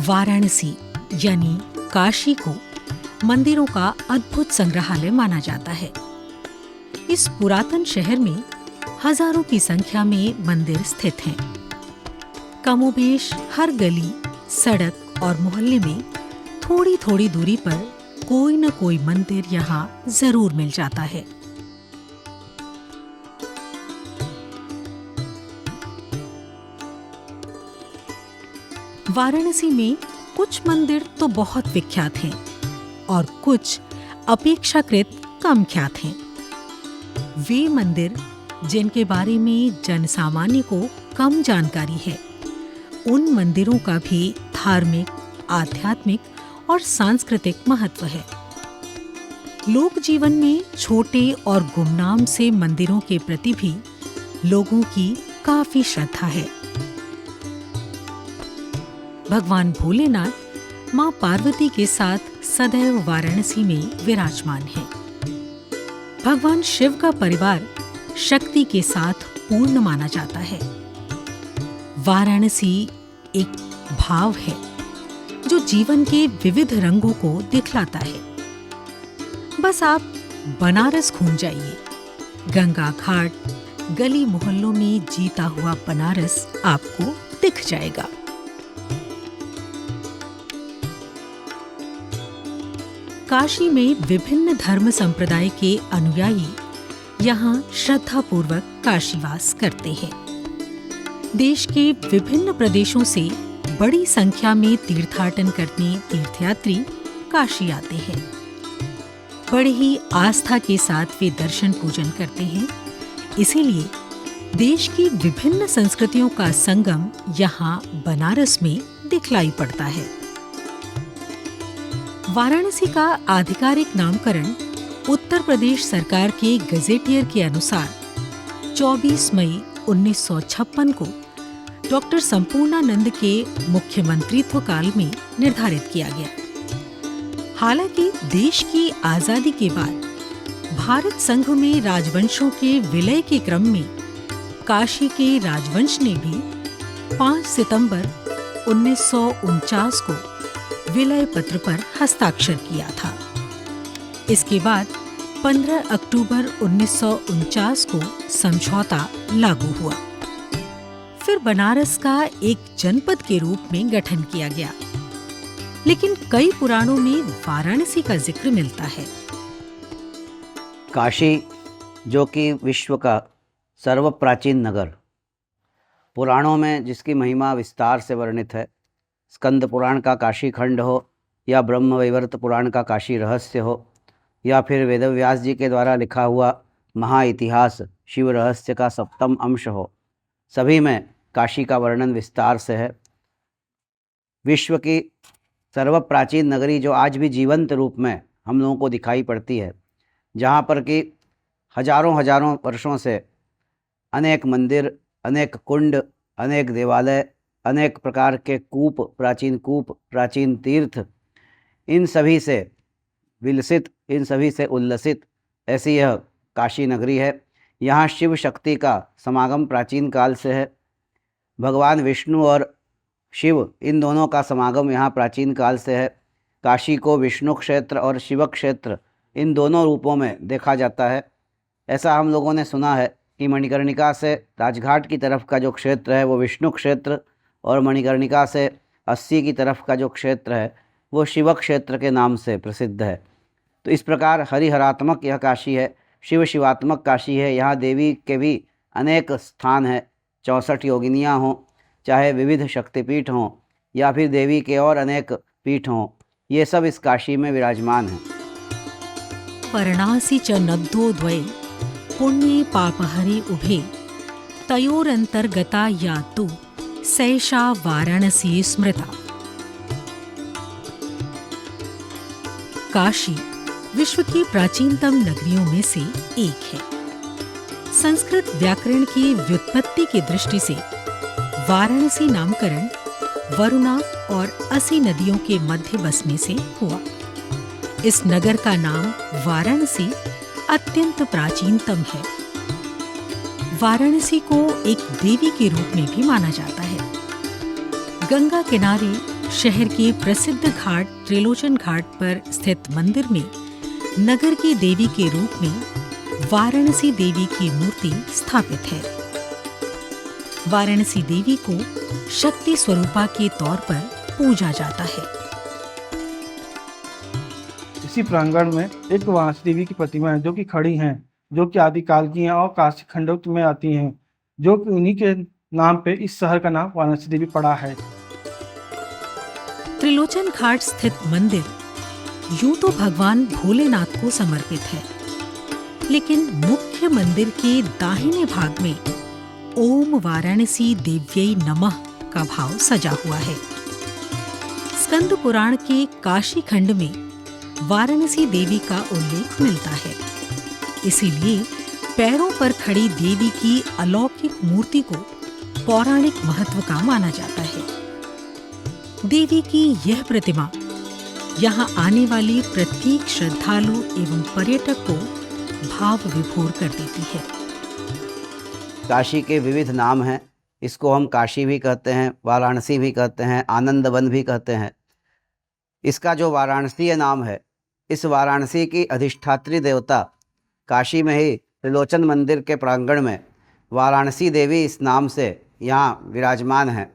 वाराणसी यानी काशी को मंदिरों का अद्भुत संग्रहालय माना जाता है। इस पुरातन शहर में हजारों की संख्या में मंदिर स्थित हैं। कमोबेश हर गली, सड़क और मोहल्ले में थोड़ी थोड़ी दूरी पर कोई न कोई मंदिर यहाँ जरूर मिल जाता है। वाराणसी में कुछ मंदिर तो बहुत विख्यात हैं और कुछ अपेक्षाकृत कम ख्यात हैं। वे मंदिर जिनके बारे में जनसामान्य को कम जानकारी है, उन मंदिरों का भी धार्मिक, आध्यात्मिक और सांस्कृतिक महत्व है। लोक जीवन में छोटे और गुमनाम से मंदिरों के प्रति भी लोगों की काफी श्रद्धा है। भगवान भोलेनाथ मां पार्वती के साथ सदैव वाराणसी में विराजमान है। भगवान शिव का परिवार शक्ति के साथ पूर्ण माना जाता है। वाराणसी एक भाव है जो जीवन के विविध रंगों को दिखलाता है। बस आप बनारस घूम जाइए, गंगा घाट, गली मोहल्लों में जीता हुआ बनारस आपको दिख जाएगा। काशी में विभिन्न धर्म संप्रदाय के अनुयायी यहाँ श्रद्धापूर्वक काशीवास करते हैं। देश के विभिन्न प्रदेशों से बड़ी संख्या में तीर्थाटन करने तीर्थयात्री काशी आते हैं। बड़े ही आस्था के साथ वे दर्शन पूजन करते हैं। इसीलिए देश की विभिन्न संस्कृतियों का संगम यहाँ बनारस में दिखलाई पड़ता है। वाराणसी का आधिकारिक नामकरण उत्तर प्रदेश सरकार के गजेटियर के अनुसार 24 मई 1956 को डॉक्टर संपूर्णानंद के मुख्यमंत्रित्व काल में निर्धारित किया गया। हालांकि देश की आजादी के बाद भारत संघ में राजवंशों के विलय के क्रम में काशी के राजवंश ने भी 5 सितंबर 1949 को विलय पत्र पर हस्ताक्षर किया था। इसके बाद 15 अक्टूबर 1949 को समझौता लागू हुआ। फिर बनारस का एक जनपद के रूप में गठन किया गया, लेकिन कई पुराणों में वाराणसी का जिक्र मिलता है। काशी, जो कि विश्व का सर्वप्राचीन नगर, पुराणों में जिसकी महिमा विस्तार से वर्णित है, स्कंद पुराण का काशी खंड हो या ब्रह्मवैवर्त पुराण का काशी रहस्य हो या फिर वेदव्यास जी के द्वारा लिखा हुआ महाइतिहास शिव रहस्य का 7वां अंश हो, सभी में काशी का वर्णन विस्तार से है। विश्व की सर्वप्राचीन नगरी जो आज भी जीवंत रूप में हम लोगों को दिखाई पड़ती है, जहाँ पर कि हजारों हजारों वर्षों से अनेक मंदिर, अनेक कुंड, अनेक देवालय, अनेक प्रकार के कूप, प्राचीन तीर्थ, इन सभी से विलसित, इन सभी से उल्लसित ऐसी यह काशी नगरी है। यहाँ शिव शक्ति का समागम प्राचीन काल से है। भगवान विष्णु और शिव, इन दोनों का समागम यहाँ प्राचीन काल से है। काशी को विष्णु क्षेत्र और शिव क्षेत्र, इन दोनों रूपों में देखा जाता है। ऐसा हम लोगों ने सुना है कि मणिकर्णिका से राजघाट की तरफ का जो क्षेत्र है वो विष्णु क्षेत्र, और मणिकर्णिका से 80 की तरफ का जो क्षेत्र है वो शिव क्षेत्र के नाम से प्रसिद्ध है। तो इस प्रकार हरिहरात्मक यह काशी है, शिव शिवात्मक काशी है। यहाँ देवी के भी अनेक स्थान हैं, 64 योगिनियाँ हों, चाहे विविध शक्तिपीठ हों या फिर देवी के और अनेक पीठ हों, ये सब इस काशी में विराजमान हैं। वर्णासी च नद्यो द्वये पुण्ये पापहरे उभे तयोरंतर्गता या तु सैषा वाराणसी स्मृता। काशी विश्व की प्राचीनतम नगरियों में से एक है। संस्कृत व्याकरण की व्युत्पत्ति की दृष्टि से वाराणसी नामकरण वरुणा और असी नदियों के मध्य बसने से हुआ। इस नगर का नाम वाराणसी अत्यंत प्राचीनतम है। वाराणसी को एक देवी के रूप में भी माना जाता है। गंगा किनारे शहर के प्रसिद्ध घाट त्रिलोचन घाट पर स्थित मंदिर में नगर की देवी के रूप में वाराणसी देवी की मूर्ति स्थापित है। वाराणसी देवी को शक्ति स्वरूपा के तौर पर पूजा जाता है। इसी प्रांगण में एक वाराणसी देवी की प्रतिमा है जो कि खड़ी हैं, जो कि आदिकाल की हैं और काशी खंडोक्त में आती हैं, जो कि उन्हीं के नाम पे इस शहर का नाम वाराणसी देवी पड़ा है। त्रिलोचन घाट स्थित मंदिर यूं तो भगवान भोलेनाथ को समर्पित है, लेकिन मुख्य मंदिर के दाहिने भाग में ओम वाराणसी देव्यै नमः का भाव सजा हुआ है। स्कंद पुराण के काशी खंड में वाराणसी देवी का उल्लेख मिलता है, इसीलिए पैरों पर खड़ी देवी की अलौकिक मूर्ति को पौराणिक महत्व का माना जाता है। देवी की यह प्रतिमा यहाँ आने वाले प्रत्येक श्रद्धालु एवं पर्यटक को भाव विभोर कर देती है। काशी के विविध नाम हैं। इसको हम काशी भी कहते हैं, वाराणसी भी कहते हैं, आनंद वन भी कहते हैं। इसका जो वाराणसी नाम है, इस वाराणसी की अधिष्ठात्री देवता काशी में ही त्रिलोचन मंदिर के प्रांगण में वाराणसी देवी इस नाम से यहाँ विराजमान है।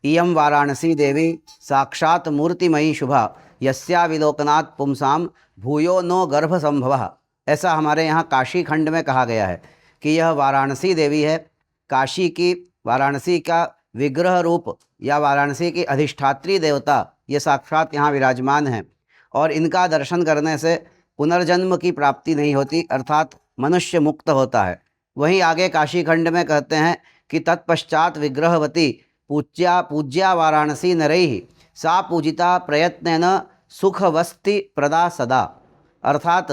इयं वाराणसी देवी साक्षात मूर्तिमयी शुभा यस्या विलोकनात् पुंसाम भूयो नो गर्भ संभवः। ऐसा हमारे यहाँ काशी खंड में कहा गया है कि यह वाराणसी देवी है। काशी की वाराणसी का विग्रह रूप या वाराणसी की अधिष्ठात्री देवता ये साक्षात यहाँ विराजमान हैं और इनका दर्शन करने से पुनर्जन्म की प्राप्ति नहीं होती, अर्थात मनुष्य मुक्त होता है। वहीं आगे काशी खंड में कहते हैं कि तत्पश्चात विग्रहवती पूज्या वाराणसी नरैः सा पूजिता प्रयत्नेन सुखवस्ति प्रदा सदा। अर्थात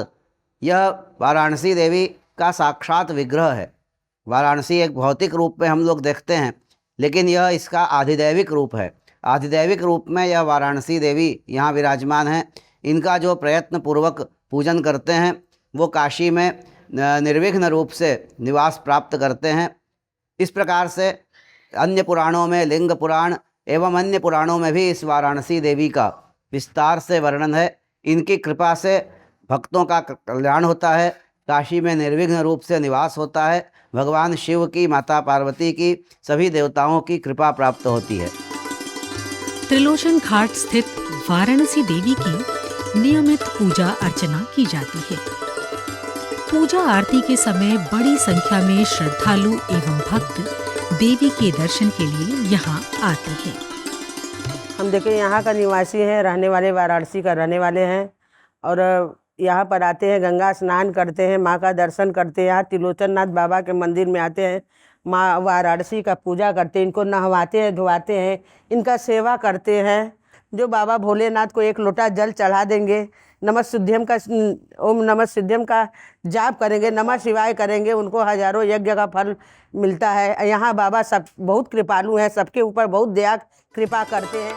यह वाराणसी देवी का साक्षात विग्रह है। वाराणसी एक भौतिक रूप में हम लोग देखते हैं, लेकिन यह इसका आधिदैविक रूप है। आधिदैविक रूप में यह वाराणसी देवी यहाँ विराजमान है। इनका जो प्रयत्न पूर्वक पूजन करते हैं वो काशी में निर्विघ्न रूप से निवास प्राप्त करते हैं। इस प्रकार से अन्य पुराणों में, लिंग पुराण एवं अन्य पुराणों में भी इस वाराणसी देवी का विस्तार से वर्णन है। इनकी कृपा से भक्तों का कल्याण होता है, काशी में निर्विघ्न रूप से निवास होता है, भगवान शिव की, माता पार्वती की, सभी देवताओं की कृपा प्राप्त होती है। त्रिलोचन घाट स्थित वाराणसी देवी की नियमित पूजा अर्चना की जाती है। पूजा आरती के समय बड़ी संख्या में श्रद्धालु एवं भक्त देवी के दर्शन के लिए यहाँ आते हैं। हम देखें यहाँ का निवासी हैं, रहने वाले वाराणसी का रहने वाले हैं और यहाँ पर आते हैं, गंगा स्नान करते हैं, माँ का दर्शन करते हैं। यहाँ त्रिलोचन नाथ बाबा के मंदिर में आते हैं, माँ वाराणसी का पूजा करते हैं, इनको नहवाते हैं, धुआते हैं, इनका सेवा करते हैं। जो बाबा भोलेनाथ को एक लोटा जल चढ़ा देंगे, नमः सिद्ध्यम का ओम नमः सिद्ध्यम का जाप करेंगे, नमः शिवाय करेंगे, उनको हजारों यज्ञ का फल मिलता है। यहाँ बाबा सब बहुत कृपालु हैं, सबके ऊपर बहुत दया कृपा करते हैं।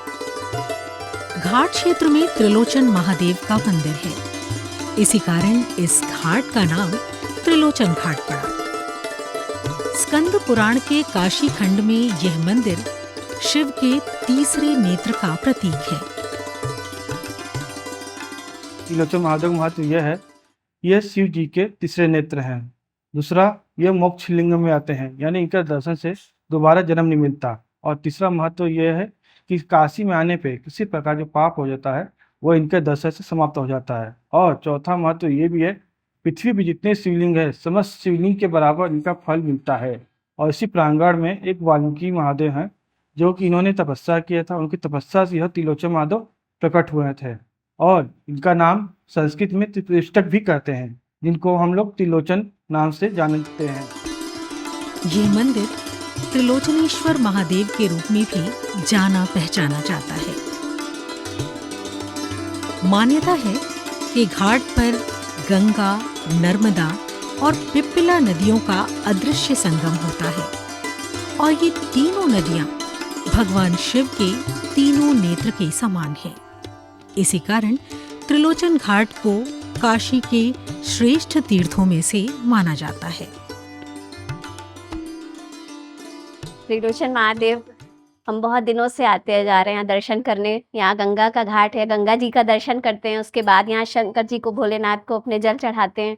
घाट क्षेत्र में त्रिलोचन महादेव का मंदिर है, इसी कारण इस घाट का नाम त्रिलोचन घाट पड़ा। स्कंद पुराण के काशी खंड में यह मंदिर शिव के तीसरे नेत्र का प्रतीक है। त्रिलोचन महादेव का महत्व यह है, यह शिव जी के तीसरे नेत्र हैं। दूसरा, यह मोक्ष लिंग में आते हैं, यानी इनका दर्शन से दोबारा जन्म नहीं मिलता। और तीसरा महत्व यह है कि काशी में आने पे किसी प्रकार जो पाप हो जाता है वो इनके दर्शन से समाप्त हो जाता है। और चौथा महत्व ये भी है, पृथ्वी पर जितने शिवलिंग है समस्त शिवलिंग के बराबर इनका फल मिलता है। और इसी प्रांगण में एक वाल्मीकि महादेव हैं जो कि इन्होंने तपस्या किया था, उनकी तपस्या से यह त्रिलोचन महादेव प्रकट हुए थे। और इनका नाम संस्कृत में त्रिपुष्टक भी कहते हैं, जिनको हम लोग त्रिलोचन नाम से जानते हैं। ये मंदिर त्रिलोचनेश्वर महादेव के रूप में भी जाना पहचाना जाता है। मान्यता है कि घाट पर गंगा, नर्मदा और पिप्पिला नदियों का अदृश्य संगम होता है और ये तीनों नदियां भगवान शिव के तीनों नेत्र के समान हैं। इसी कारण त्रिलोचन घाट को काशी के श्रेष्ठ तीर्थों में से माना जाता है। त्रिलोचन महादेव हम बहुत दिनों से आते जा रहे हैं दर्शन करने। यहाँ गंगा का घाट है, गंगा जी का दर्शन करते हैं, उसके बाद यहाँ शंकर जी को, भोलेनाथ को अपने जल चढ़ाते हैं।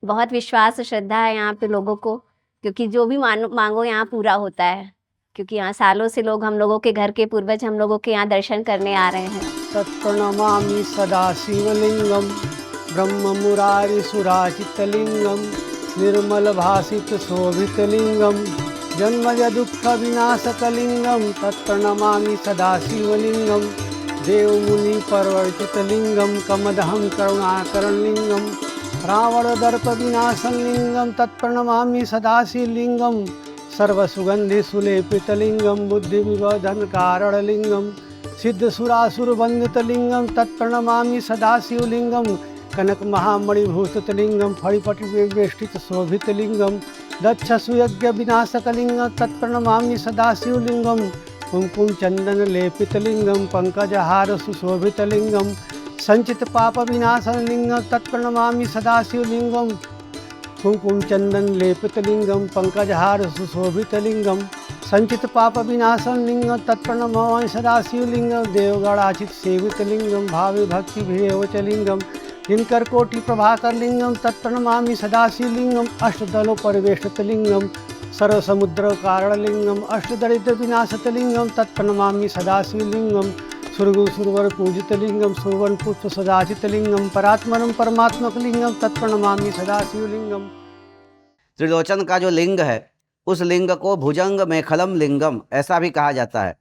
बहुत विश्वास और श्रद्धा है यहाँ पे लोगों को, क्योंकि जो भी मांगो यहाँ पूरा होता है, क्योंकि यहाँ सालों से लोग, हम लोगों के घर के पूर्वज हम लोगों के यहाँ दर्शन करने आ रहे हैं। तत्प्रणमामि सदा शिवलिंगम ब्रह्ममुरारिसुराचितलिंगम निर्मलभासितशोभितलिंगम जन्मज दुःखविनाशकलिंगम तत्प्रणमामि सदा शिवलिंगम देवमुनिपर्वर्तितलिंगम कमदहं करुणाकरलिंगम रावणदर्पविनाशलिंगम तत्प्रणमामि सदा शिवलिंगम सर्वसुगन्धिसुलेपितलिंगम बुद्धिविवर्धनकारणलिंगम सिद्धसुरासुरवन्दितलिंगम तत्प्रणमामि सदाशिवलिंगम कनकमहामणिभूषितलिंगम फणिपटिवेष्टितशोभितलिंगम दक्षसुयज्ञविनाशकलिंगम तत्प्रणमामि सदाशिवलिंगम कुङ्कुमचन्दनलेपितलिंगम पङ्कजहारसुशोभितलिंगम सञ्चितपापविनाशलिंगम तत्प्रणमामि सदाशिवलिंगम कुङ्कुमचन्दनलेपितलिंगम पङ्कजहारसुशोभितलिंगम संचित पाप विनाशन लिंगम तत्प्रणमामि सदाशिवलिंगम देवगणाचित सेवितलिंगम भावे भक्ति भेवचलिंगम दिनकर कोटि प्रभाकर लिंगम तत्प्रणमामि सदाशिवलिंगम अष्टदलो परिवेष्टितलिंगम सर्वसमुद्र कारणलिंगम अष्टदरिद्र विनाशतलिंगम तत्प्रणमामि सदाशिवलिंगम सुरगुरु सुरवर पूजितलिंगम सुरवन पुष्प सदाचितलिंगम परात्मनम परमात्मकलिंगम तत्प्रणमामि सदाशिवलिंगम। त्रिलोचन का जो लिंग है उस लिंग को भुजंग मेखलम लिंगम ऐसा भी कहा जाता है,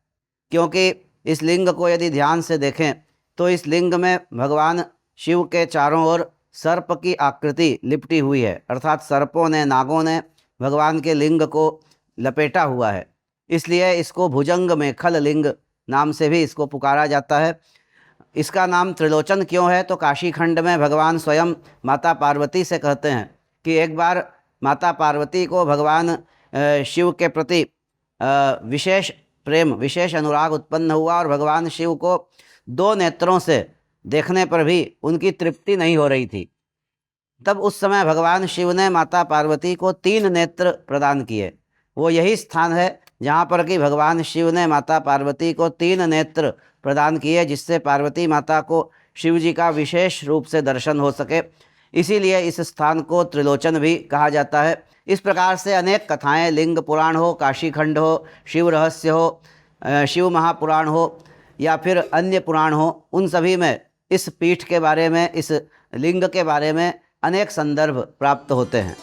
क्योंकि इस लिंग को यदि ध्यान से देखें तो इस लिंग में भगवान शिव के चारों ओर सर्प की आकृति लिपटी हुई है, अर्थात सर्पों ने, नागों ने भगवान के लिंग को लपेटा हुआ है। इसलिए इसको भुजंग मेखल लिंग नाम से भी इसको पुकारा जाता है। इसका नाम त्रिलोचन क्यों है, तो काशी खंड में भगवान स्वयं माता पार्वती से कहते हैं कि एक बार माता पार्वती को भगवान शिव के प्रति विशेष प्रेम, विशेष अनुराग उत्पन्न हुआ और भगवान शिव को दो नेत्रों से देखने पर भी उनकी तृप्ति नहीं हो रही थी। तब उस समय भगवान शिव ने माता पार्वती को 3 नेत्र प्रदान किए। वो यही स्थान है जहाँ पर कि भगवान शिव ने माता पार्वती को 3 नेत्र प्रदान किए, जिससे पार्वती माता को शिव जी का विशेष रूप से दर्शन हो सके। इसीलिए इस स्थान को त्रिलोचन भी कहा जाता है। इस प्रकार से अनेक कथाएं, लिंग पुराण हो, काशी खंड हो, शिव रहस्य हो, शिव महापुराण हो या फिर अन्य पुराण हो, उन सभी में इस पीठ के बारे में, इस लिंग के बारे में अनेक संदर्भ प्राप्त होते हैं।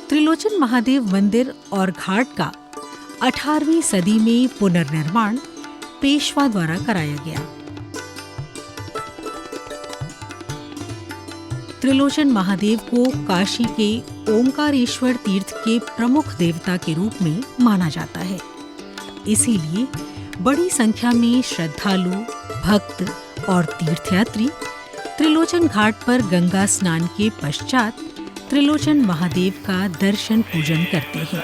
त्रिलोचन महादेव मंदिर और घाट का 18वीं सदी में पुनर्निर्माण पेशवा द्वारा कराया गया। त्रिलोचन महादेव को काशी के ओंकारेश्वर तीर्थ के प्रमुख देवता के रूप में माना जाता है। इसीलिए बड़ी संख्या में श्रद्धालु, भक्त और तीर्थयात्री त्रिलोचन घाट पर गंगा स्नान के पश्चात त्रिलोचन महादेव का दर्शन पूजन करते हैं।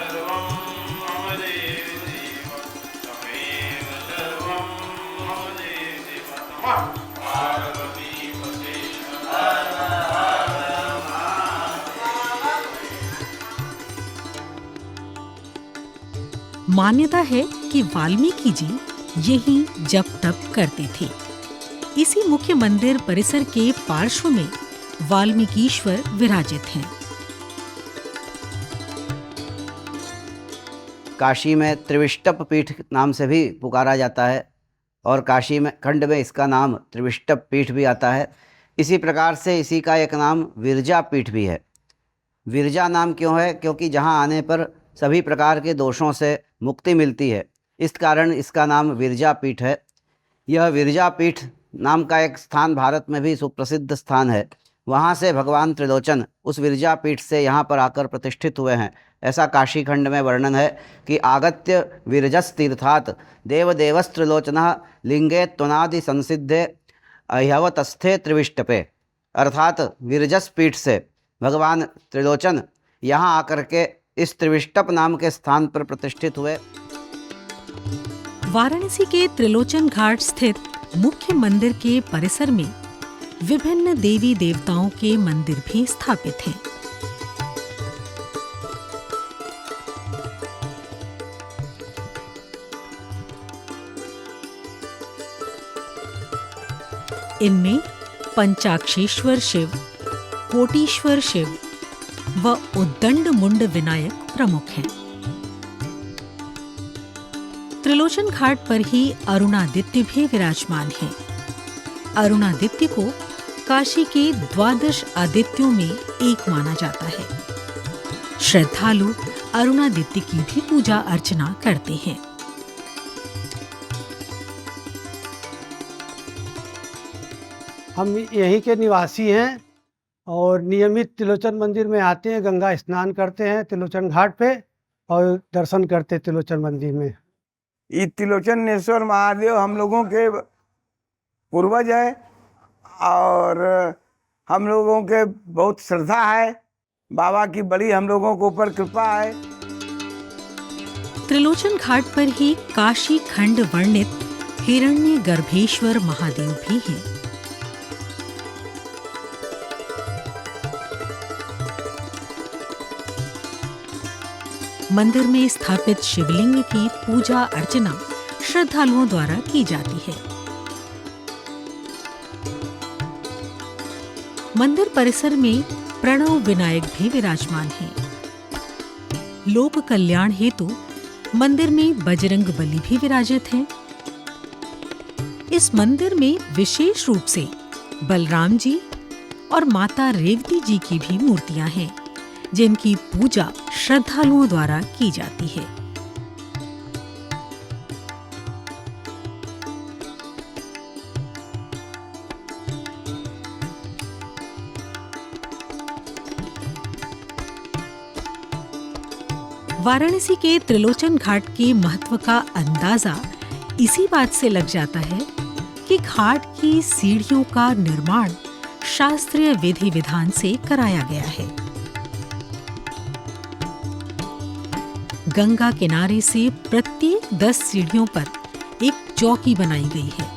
मान्यता है कि वाल्मीकि जी यहीं जप तप करते थे। इसी मुख्य मंदिर परिसर के पार्श्व में वाल्मीकीश्वर विराजित हैं। काशी में त्रिविष्टप पीठ नाम से भी पुकारा जाता है और काशी में खंड में इसका नाम त्रिविष्टप पीठ भी आता है। इसी प्रकार से इसी का एक नाम विरजा पीठ भी है। विरजा नाम क्यों है, क्योंकि जहाँ आने पर सभी प्रकार के दोषों से मुक्ति मिलती है, इस कारण इसका नाम विरजा पीठ है। यह विरजा पीठ नाम का एक स्थान भारत में भी सुप्रसिद्ध स्थान है। वहाँ से भगवान त्रिलोचन उस विरजा पीठ से यहाँ पर आकर प्रतिष्ठित हुए हैं। ऐसा काशी खंड में वर्णन है कि आगत्य विरजस्तीर्थात् देवदेवस्त्रिलोचनः लिंगे त्वनादि संसिद्धे अह्यवतस्थे त्रिविष्टपे, अर्थात विरजस पीठ से भगवान त्रिलोचन यहाँ आकर के इस त्रिविष्टप नाम के स्थान पर प्रतिष्ठित हुए। वाराणसी के त्रिलोचन घाट स्थित मुख्य मंदिर के परिसर में विभिन्न देवी देवताओं के मंदिर भी स्थापित हैं। इनमें पंचाक्षेश्वर शिव, कोटीश्वर शिव व उद्दंड मुंड विनायक प्रमुख हैं। त्रिलोचन घाट पर ही अरुणादित्य भी विराजमान हैं। अरुणादित्य को काशी के 12 आदित्यों में एक माना जाता है। श्रद्धालु अरुणादित्य की भी पूजा अर्चना करते हैं। हम यहीं के निवासी हैं और नियमित त्रिलोचन मंदिर में आते हैं, गंगा स्नान करते हैं त्रिलोचन घाट पे और दर्शन करते हैं त्रिलोचन मंदिर में। ये त्रिलोचनेश्वर महादेव हम लोगों के पूर्वज है और हम लोगों के बहुत श्रद्धा है। बाबा की बड़ी हम लोगों के ऊपर कृपा है। त्रिलोचन घाट पर ही काशी खंड वर्णित हिरण्य गर्भेश्वर महादेव भी हैं। मंदिर में स्थापित शिवलिंग की पूजा अर्चना श्रद्धालुओं द्वारा की जाती है। मंदिर परिसर में प्रणव विनायक भी विराजमान हैं। लोक कल्याण हेतु मंदिर में बजरंग बली भी विराजित हैं। इस मंदिर में विशेष रूप से बलराम जी और माता रेवती जी की भी मूर्तियां हैं, जिनकी पूजा श्रद्धालुओं द्वारा की जाती है। वाराणसी के त्रिलोचन घाट के महत्व का अंदाजा इसी बात से लग जाता है कि घाट की सीढ़ियों का निर्माण शास्त्रीय विधि विधान से कराया गया है। गंगा किनारे से प्रत्येक 10 सीढ़ियों पर एक चौकी बनाई गई है,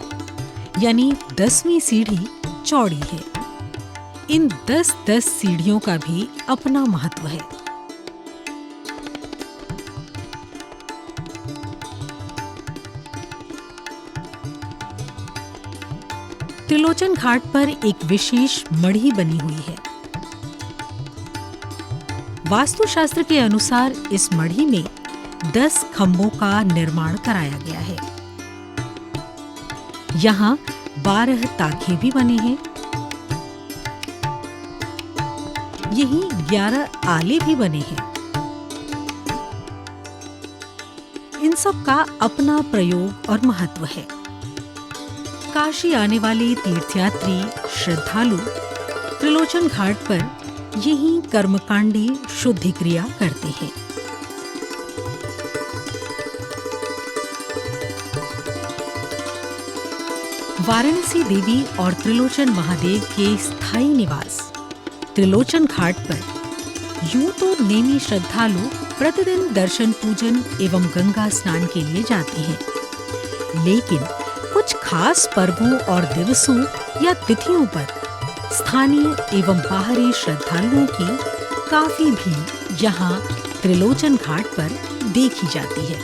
यानी 10वीं सीढ़ी चौड़ी है। इन 10-10 सीढ़ियों का भी अपना महत्व है। त्रिलोचन घाट पर एक विशेष मढ़ी बनी हुई है। वास्तुशास्त्र के अनुसार इस मढ़ी में 10 खंभों का निर्माण कराया गया है। यहाँ 12 ताखे भी बने हैं। यहीं 11 आले भी बने हैं। इन सब का अपना प्रयोग और महत्व है। काशी आने वाले तीर्थयात्री श्रद्धालु त्रिलोचन घाट पर यहीं कर्मकांडी शुद्धि क्रिया करते हैं। वाराणसी देवी और त्रिलोचन महादेव के स्थायी निवास त्रिलोचन घाट पर यूं तो नेमी श्रद्धालु प्रतिदिन दर्शन पूजन एवं गंगा स्नान के लिए जाते हैं, लेकिन कुछ खास पर्वों और दिवसों या तिथियों पर स्थानीय एवं बाहरी श्रद्धालुओं की काफी भीड़ यहाँ त्रिलोचन घाट पर देखी जाती है।